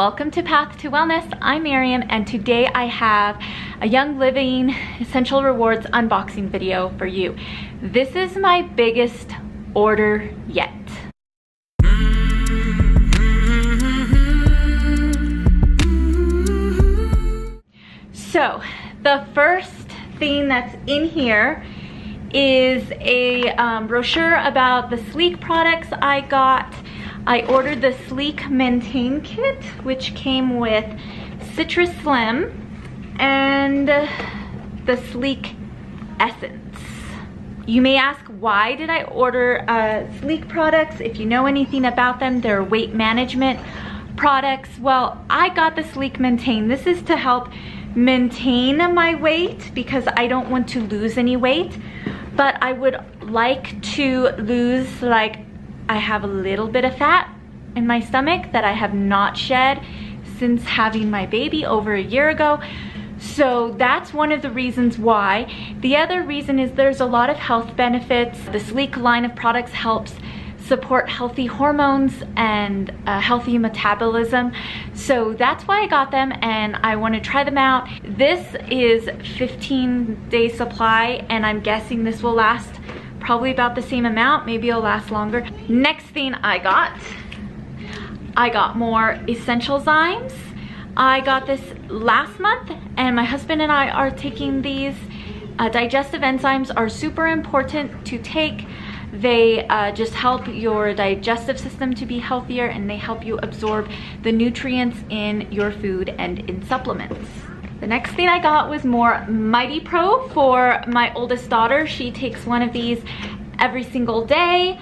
Welcome to Path to Wellness. I'm Miriam, and today I have a Young Living Essential Rewards unboxing video for you. This is my biggest order yet. So the first thing that's in here is a brochure about the Sleek products I got. I ordered the Sleek Maintain Kit, which came with Citrus Slim and the Sleek Essence. You may ask, why did I order Sleek products? If you know anything about them, they're weight management products. Well, I got the Sleek Maintain. This is to help maintain my weight because I don't want to lose any weight, but I would like to lose, like, I have a little bit of fat in my stomach that I have not shed since having my baby over a year ago. So that's one of the reasons why. The other reason is there's a lot of health benefits. The Sleek line of products helps support healthy hormones and healthy metabolism. So that's why I got them, and I want to try them out. This is 15-day supply, and I'm guessing this will last probably about the same amount. Maybe it'll last longer. Next thing I got more essential zymes. I got this last month, and my husband and I are taking these. Digestive enzymes are super important to take. They just help your digestive system to be healthier, and they help you absorb the nutrients in your food and in supplements. The next thing I got was more Mighty Pro for my oldest daughter. She takes one of these every single day.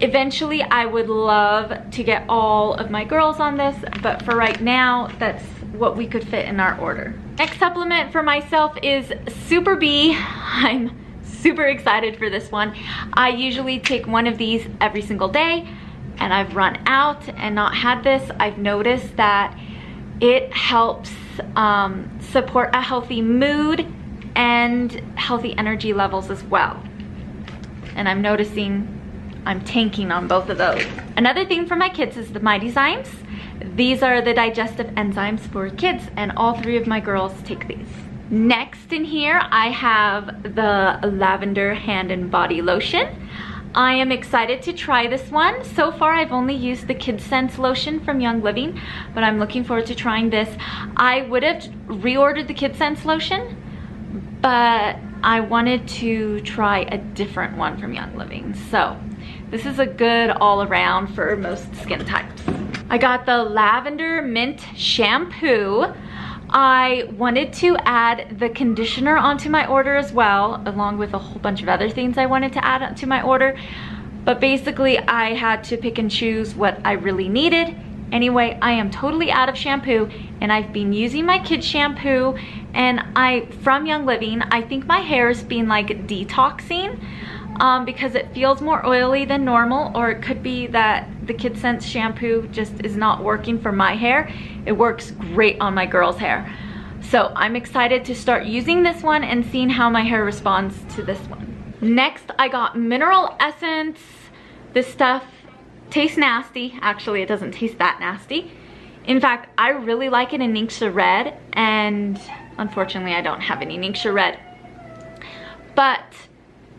Eventually, I would love to get all of my girls on this, but for right now, that's what we could fit in our order. Next supplement for myself is Super B. I'm super excited for this one. I usually take one of these every single day, and I've run out and not had this. I've noticed that it helps support a healthy mood and healthy energy levels as well. And I'm noticing I'm tanking on both of those. Another thing for my kids is the Mighty Zymes. These are the digestive enzymes for kids, and all three of my girls take these. Next in here, I have the Lavender Hand and Body Lotion. I am excited to try this one. So far, I've only used the Kid Sense lotion from Young Living, but I'm looking forward to trying this. I would have reordered the Kid Sense lotion, but I wanted to try a different one from Young Living. So this is a good all around for most skin types. I got the Lavender Mint Shampoo. I wanted to add the conditioner onto my order as well, along with a whole bunch of other things I wanted to add to my order. But basically, I had to pick and choose what I really needed. Anyway, I am totally out of shampoo, and I've been using my kids' shampoo, and from Young Living, I think my hair is being like detoxing because it feels more oily than normal, or it could be that the Kid Sense shampoo just is not working for my hair. It works great on my girl's hair. So I'm excited to start using this one and seeing how my hair responds to this one. Next, I got Mineral Essence. This stuff tastes nasty. Actually, it doesn't taste that nasty. In fact, I really like it in Ningxia Red, and unfortunately, I don't have any Ningxia Red. But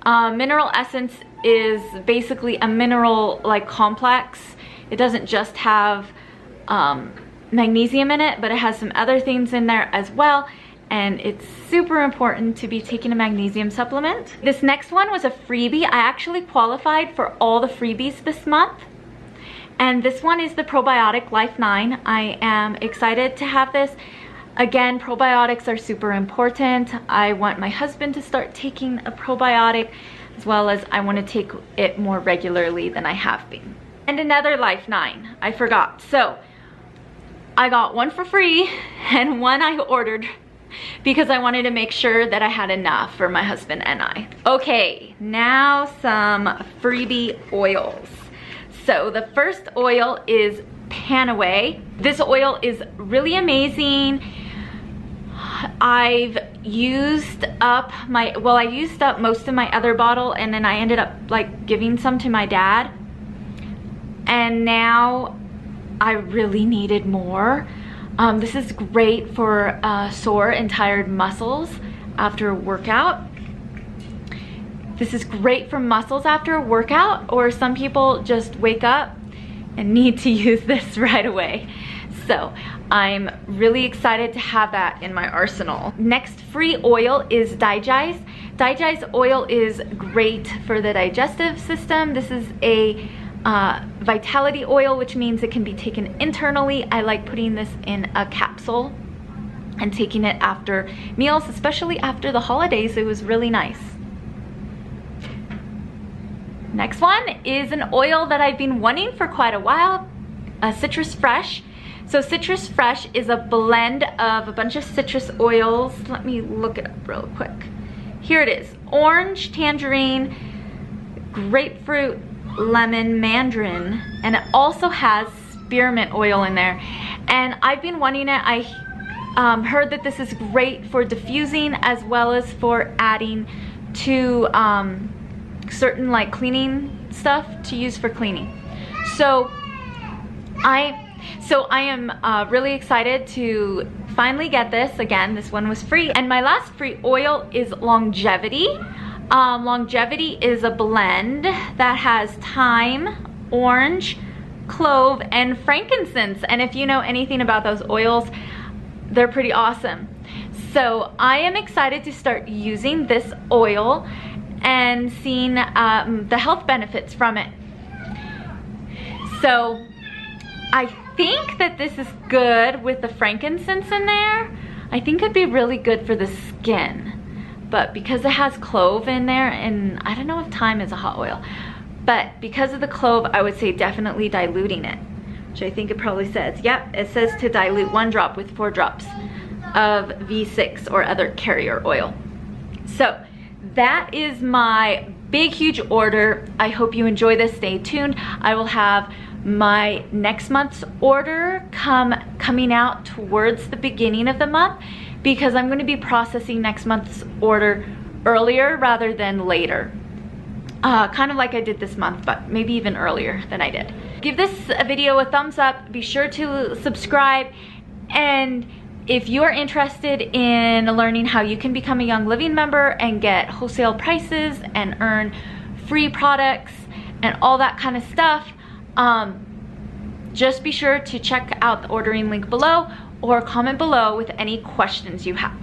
Mineral Essence is basically a mineral like complex. It doesn't just have magnesium in it, but it has some other things in there as well, and it's super important to be taking a magnesium supplement. This next one was a freebie. I actually qualified for all the freebies this month, and this one is the Probiotic Life 9. I am excited to have this. Again, probiotics are super important. I want my husband to start taking a probiotic, as well as I want to take it more regularly than I have been. And another Life 9, I forgot. So I got one for free and one I ordered because I wanted to make sure that I had enough for my husband and I. Okay, now some freebie oils. So the first oil is Panaway. This oil is really amazing. I've used up I used up most of my other bottle, and then I ended up like giving some to my dad. And now I really needed more. This is great for sore and tired muscles after a workout. This is great for muscles after a workout, or some people just wake up and need to use this right away. So I'm really excited to have that in my arsenal. Next free oil is Digest. Digest oil is great for the digestive system. This is a vitality oil, which means it can be taken internally. I like putting this in a capsule and taking it after meals, especially after the holidays. It was really nice. Next one is an oil that I've been wanting for quite a while, Citrus Fresh. So Citrus Fresh is a blend of a bunch of citrus oils. Let me look it up real quick. Here it is: orange, tangerine, grapefruit, lemon, mandarin, and it also has spearmint oil in there. And I've been wanting it. I heard that this is great for diffusing as well as for adding to certain like cleaning stuff to use for cleaning. So I am really excited to finally get this. Again, this one was free. And my last free oil is Longevity. Longevity is a blend that has thyme, orange, clove, and frankincense. And if you know anything about those oils, they're pretty awesome. So I am excited to start using this oil and seeing the health benefits from it. So I think that this is good with the frankincense in there. I think it'd be really good for the skin. But because it has clove in there, and I don't know if thyme is a hot oil, but because of the clove, I would say definitely diluting it, which I think it probably says. Yep, it says to dilute 1 drop with 4 drops of V6 or other carrier oil. So that is my big, huge order. I hope you enjoy this. Stay tuned. I will have my next month's order coming out towards the beginning of the month, because I'm going to be processing next month's order earlier rather than later. Kind of like I did this month, but maybe even earlier than I did. Give this video a thumbs up. Be sure to subscribe. And if you are interested in learning how you can become a Young Living member and get wholesale prices and earn free products and all that kind of stuff, just be sure to check out the ordering link below or comment below with any questions you have.